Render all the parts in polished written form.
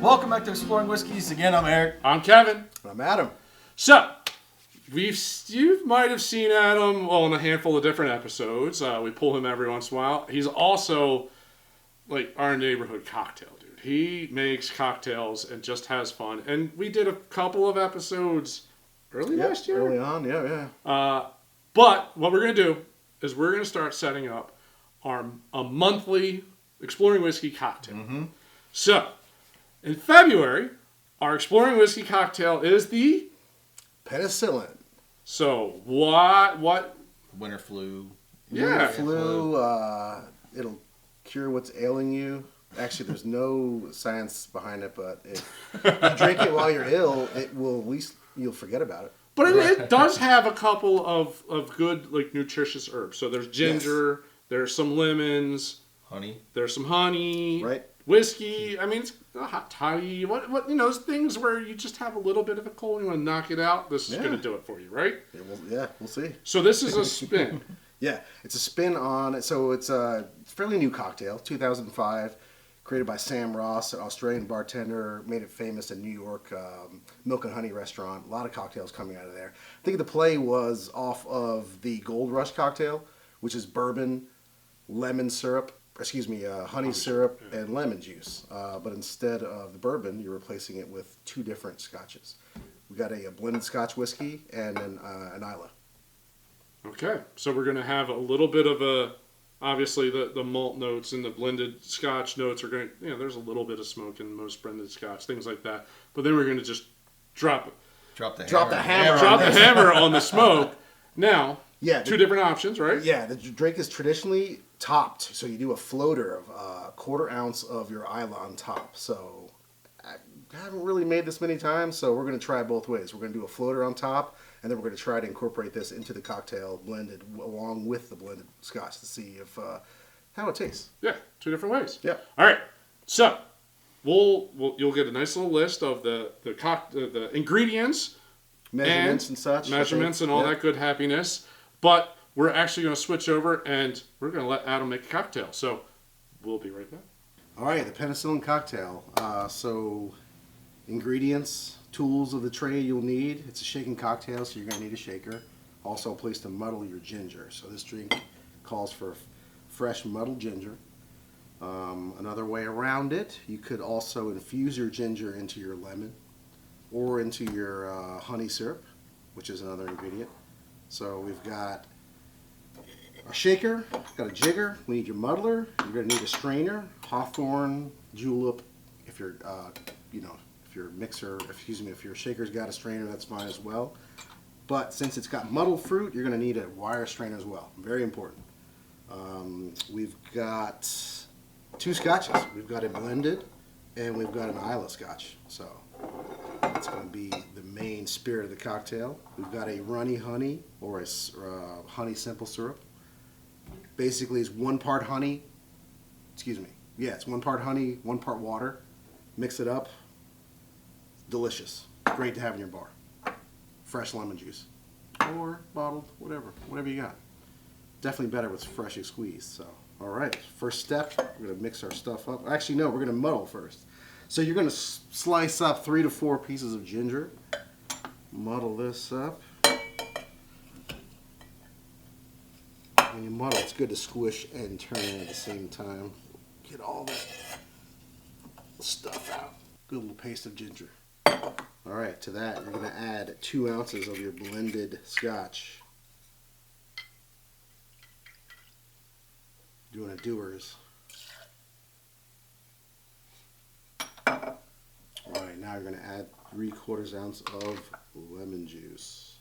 Welcome back to Exploring Whiskeys. Again, I'm Eric. I'm Kevin. I'm Adam. So, you might have seen Adam in a handful of different episodes. We pull him every once in a while. He's also like our neighborhood cocktail dude. He makes cocktails and just has fun. And we did a couple of episodes last year. Early on, yeah. But what we're going to do is we're going to start setting up a monthly Exploring Whiskey cocktail. Mm-hmm. So, in February, our Exploring Whiskey cocktail is the Penicillin. So, what? Winter flu. Yeah. Flu, it'll cure what's ailing you. Actually, there's no science behind it, but if you drink it while you're ill, it will, at least you'll forget about it. But it does have a couple of good, like, nutritious herbs. So there's ginger, there's some lemons, Honey. there's some honey, Right. whiskey. I mean, it's a hot toddy. What those things where you just have a little bit of a cold, you want to knock it out. This is going to do it for you, right? We'll see. So this is a spin. Yeah, it's a spin on it. So it's a fairly new cocktail, 2005, created by Sam Ross, an Australian bartender, made it famous in New York, Milk and Honey restaurant. A lot of cocktails coming out of there. I think the play was off of the Gold Rush cocktail, which is bourbon, honey syrup, and lemon juice. But instead of the bourbon, you're replacing it with two different scotches. We got a blended Scotch whiskey and an Islay. Okay, so we're going to have a little bit of obviously the malt notes and the blended Scotch notes are going to, there's a little bit of smoke in most blended Scotch, things like that. But then we're going to just drop the hammer. hammer on the smoke. Now, Yeah, two different options, right? Yeah, the drink is traditionally topped, so you do a floater of a quarter ounce of your Islay on top. So I haven't really made this many times, so we're going to try both ways. We're going to do a floater on top, and then we're going to try to incorporate this into the cocktail blended along with the blended Scotch to see if how it tastes. Yeah, two different ways. Yeah. All right, so you'll get a nice little list of the ingredients, Measurements and such. measurements and all that good happiness. But we're actually going to switch over and we're going to let Adam make a cocktail. So we'll be right back. All right, the Penicillin cocktail. So ingredients, tools of the trade you'll need. It's a shaken cocktail, so you're going to need a shaker. Also a place to muddle your ginger. So this drink calls for fresh muddled ginger. Another way around it, you could also infuse your ginger into your lemon or into your honey syrup, which is another ingredient. So we've got a shaker, got a jigger, we need your muddler, you're going to need a strainer, hawthorn, julep, if your if your shaker's got a strainer, that's fine as well. But since it's got muddled fruit, you're going to need a wire strainer as well. Very important. We've got two scotches. We've got a blended and we've got an Islay Scotch. So that's going to be the main spirit of the cocktail. We've got a runny honey or a honey simple syrup. Basically, it's 1 part honey. It's 1 part honey, 1 part water. Mix it up. Delicious. Great to have in your bar. Fresh lemon juice. Or bottled, whatever you got. Definitely better with freshly squeezed. So, all right. First step, we're going to mix our stuff up. Actually, no, we're going to muddle first. So you're going to slice up 3 to 4 pieces of ginger. Muddle this up. When you muddle, it's good to squish and turn at the same time. Get all that stuff out. Good little paste of ginger. All right, to that you're going to add 2 ounces of your blended Scotch. Doing a doers. All right, now you're going to add 3/4 ounce of lemon juice.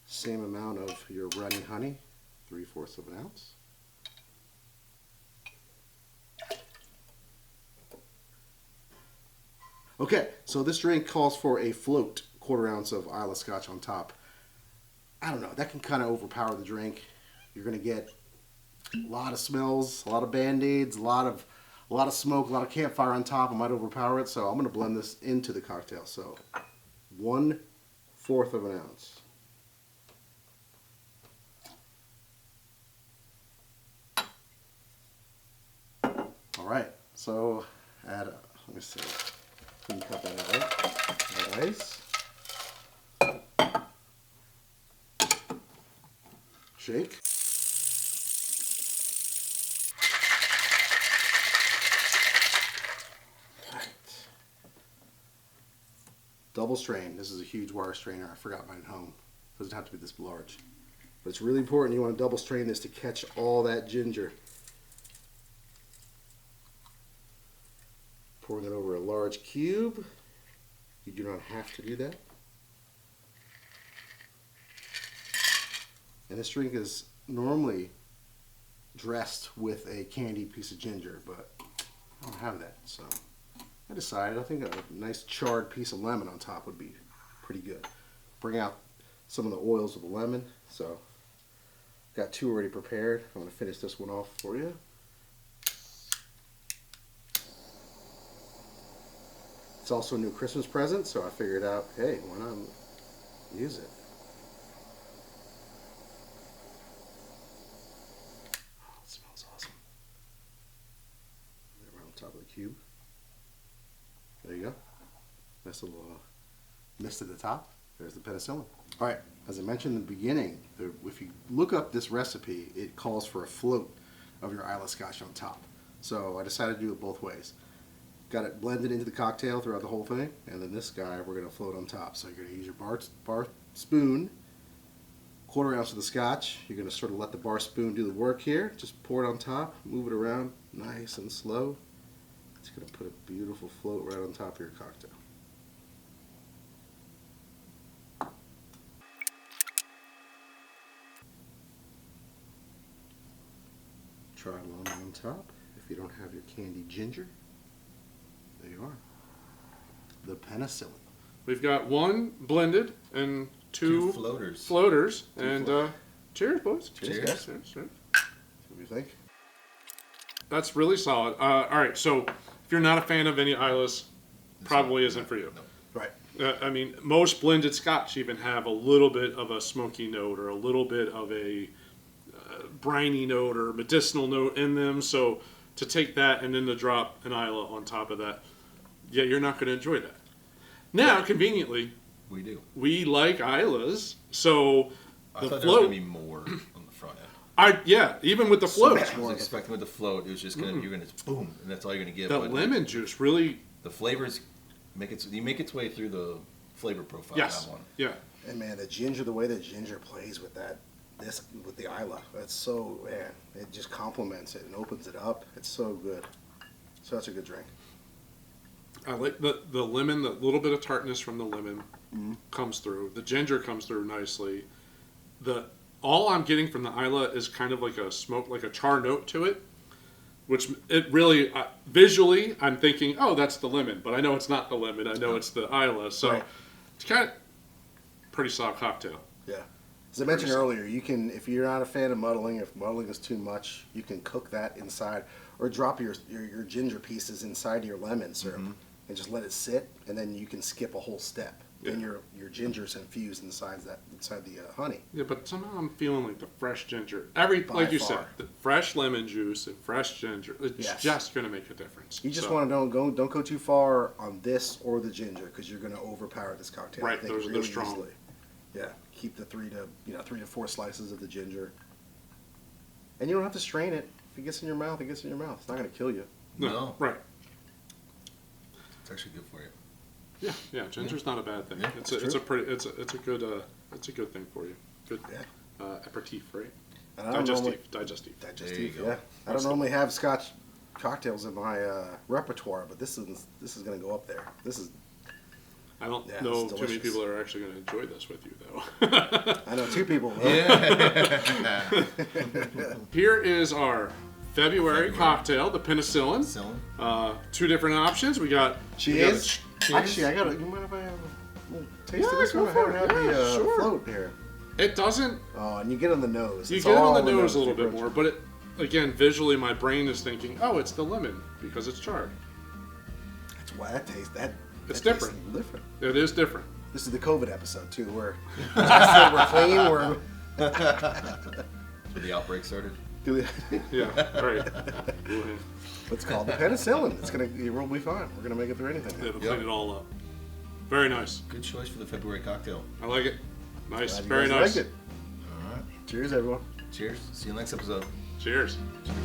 Same amount of your runny honey, 3/4 of an ounce. Okay, so this drink calls for a float, 1/4 ounce of Islay Scotch on top. I don't know, that can kind of overpower the drink. You're going to get a lot of smells, a lot of Band-Aids, a lot of smoke, a lot of campfire on top. It might overpower it, so I'm going to blend this into the cocktail. So 1/4 of an ounce. right. So add, let me see. Can you cut that out? Nice. Shake. Right. Double strain. This is a huge wire strainer. I forgot mine at home. Doesn't have to be this large. But it's really important. You want to double strain this to catch all that ginger. Pouring it over a large cube. You do not have to do that. And this drink is normally dressed with a candied piece of ginger, but I don't have that, so I decided I think a nice charred piece of lemon on top would be pretty good. Bring out some of the oils of the lemon. So got two already prepared. I'm going to finish this one off for you. It's also a new Christmas present, so I figured out, hey, why not use it? Oh, it smells awesome. Right on top of the cube. There you go. Nice little mist at the top. There's the penicillin. All right, as I mentioned in the beginning, if you look up this recipe, it calls for a float of your Islay Scotch on top. So I decided to do it both ways. Got it blended into the cocktail throughout the whole thing, and then this guy we're going to float on top. So you're going to use your bar spoon, 1/4 ounce of the Scotch. You're going to sort of let the bar spoon do the work here. Just pour it on top, move it around nice and slow. It's going to put a beautiful float right on top of your cocktail. Try lemon on top. If you don't have your candied ginger, there you are. The penicillin. We've got one blended and two floaters. And cheers, boys. Cheers, guys. Cheers. What do you think? That's really solid. All right, so if you're not a fan of any Islas, probably isn't for you. No. Right. I mean, most blended Scotch even have a little bit of a smoky note or a little bit of a briny note or medicinal note in them. So to take that and then to drop an Islay on top of that, yeah, you're not going to enjoy that. Now, conveniently, we like Islays, so I the thought there was float. going to be more on the front end. Yeah, even with the float, I was expecting with the float, it was just going to, you're going to boom, and that's all you're going to get. the but lemon juice really. the flavors make its way through the flavor profile. Yes. Of that one. Yeah. And man, the ginger, the way that ginger plays with with the Islay, that's so, man, it just complements it and opens it up. It's so good. Such a good drink. I like the lemon, the little bit of tartness from the lemon comes through. The ginger comes through nicely. All I'm getting from the Islay is kind of like a smoke, like a char note to it, which it really, visually, I'm thinking, oh, that's the lemon. But I know it's not the lemon. I know it's the Islay. So Right. It's kind of pretty solid cocktail. Yeah. As I mentioned earlier, you can, if you're not a fan of muddling, if muddling is too much, you can cook that inside or drop your ginger pieces inside your lemon syrup and just let it sit, and then you can skip a whole step. Then your ginger's infused inside the honey. Yeah, but somehow I'm feeling like the fresh ginger. Like you said, the fresh lemon juice and fresh ginger. It's just going to make a difference. You just want to don't go too far on this or the ginger because you're going to overpower this cocktail. Right, I think those really are strong. easily. Yeah, keep the 3 to 4 slices of the ginger, and you don't have to strain it. If it gets in your mouth, it gets in your mouth. It's not going to kill you. No. Right. It's actually good for you. Yeah, ginger's not a bad thing. Yeah, it's a good thing for you. Good aperitif, right? And I don't Digestive. Digestive, yeah. I don't normally have Scotch cocktails in my repertoire, but this is going to go up there. I don't Yeah, know it's too many delicious. people that are actually going to enjoy this with you, though. I know 2 people. Yeah. Here is our February cocktail, the Penicillin. 2 different options. We got. Cheers. Actually, you mind if I have a little taste of this one? I haven't had the sure. float here. It doesn't. Oh, and you get on the nose. You It's get it all on the nose a little the bit more, but again, visually, my brain is thinking, oh, it's the lemon because it's charred. That's why that tastes that. It's that tastes different. Different. It is different. This is the COVID episode too, where we're clean. The outbreak started. Yeah, right. It's called the penicillin. We'll be fine. We're gonna make it through anything. It'll clean it all up. Very nice. Good choice for the February cocktail. I like it. Nice. Glad you Very guys nice. liked it. All right. Cheers, everyone. Cheers. See you next episode. Cheers. Cheers.